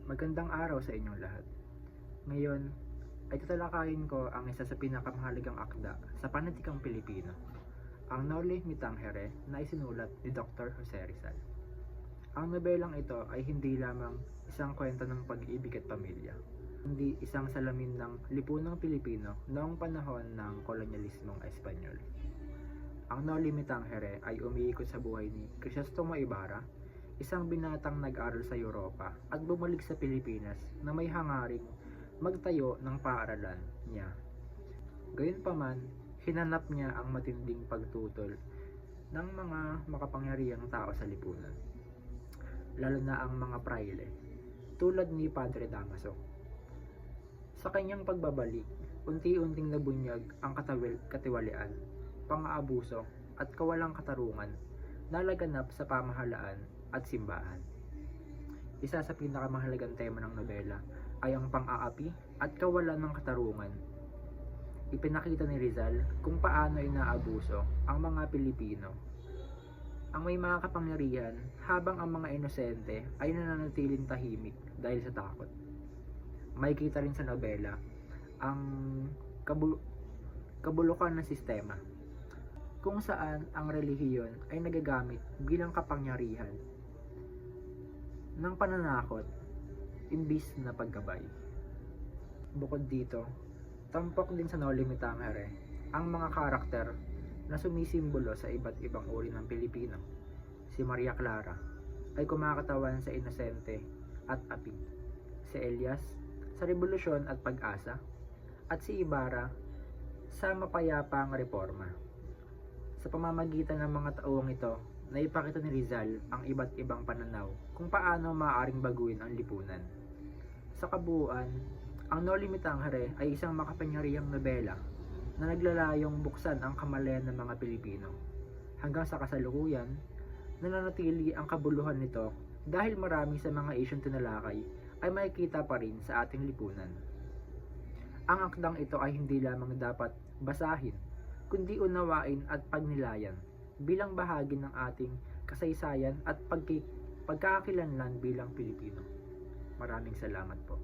Magandang araw sa inyong lahat. Ngayon ay tatalakayin ko ang isa sa pinakamahalagang akda sa panitikang Pilipino, ang Noli Me Tangere na isinulat ni Dr. Jose Rizal. Ang nobelang ito ay hindi lamang isang kwento ng pag-ibig at pamilya, kundi isang salamin ng lipunang Pilipino noong panahon ng kolonyalismong Espanyol. Ang Noli Me Tangere ay umiikot sa buhay ni Crisostomo Ibarra, isang binatang nag-aral sa Europa at bumalik sa Pilipinas na may hangaring magtayo ng paaralan niya. Gayunpaman, hinanap niya ang matinding pagtutol ng mga makapangyarihang tao sa lipunan, lalo na ang mga praile, tulad ni Padre Damaso. Sa kanyang pagbabalik, unti-unting nabunyag ang katiwalian, pang-aabuso at kawalang katarungan na laganap sa pamahalaan at simbahan. Isa sa pinakamahalagang tema ng nobela ay ang pang-aapi at kawalan ng katarungan. Ipinakita ni Rizal kung paano inaabuso ang mga Pilipino, ang may mga kapangyarihan, habang ang mga inosente ay nananatiling tahimik dahil sa takot. Makikita rin sa nobela ang kabulukan ng sistema, kung saan ang relihiyon ay nagagamit bilang kapangyarihan ng pananakot imbis na paggabay. Bukod dito, tampok din sa Noli Me Tangere ang mga karakter na sumisimbolo sa iba't ibang uri ng Pilipino. Si Maria Clara ay kumakatawan sa inosente at api, si Elias sa rebolusyon at pag-asa, at si Ibarra sa mapayapang reforma. Sa pamamagitan ng mga taong ito, naipakita ni Rizal ang iba't ibang pananaw kung paano maaaring baguhin ang lipunan. Sa kabuuan, ang Noli Me Tangere ay isang makapangyarihang nobela na naglalayong buksan ang kamalayan ng mga Pilipino. Hanggang sa kasalukuyan, nananatili ang kabuluhan nito dahil marami sa mga isyong tinalakay ay makikita pa rin sa ating lipunan. Ang akdang ito ay hindi lamang dapat basahin, kundi unawain at pagnilayan bilang bahagi ng ating kasaysayan at pagkakakilanlan bilang Pilipino. Maraming salamat po.